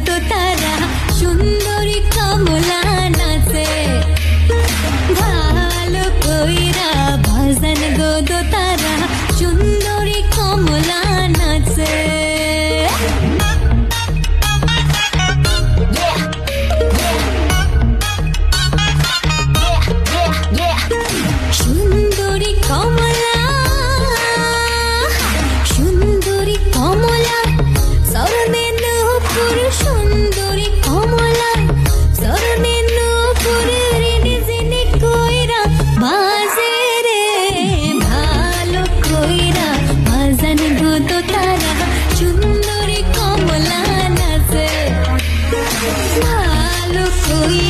তো তারা সুন্দরী কমলা নাচে ভালো কইরা বাজান গো তো তারা সুন্দরী কমলা নাচে সুন্দরী কমলা সুন্দরী কমলা সরনে নূপুর সুন্দরী কমলা সরনে নূপুর রিনি জিনি কইরা বাজে রে ভালো কইরা বাজান গো তো তারা সুন্দরী কমলা নাচে ভালো কইরা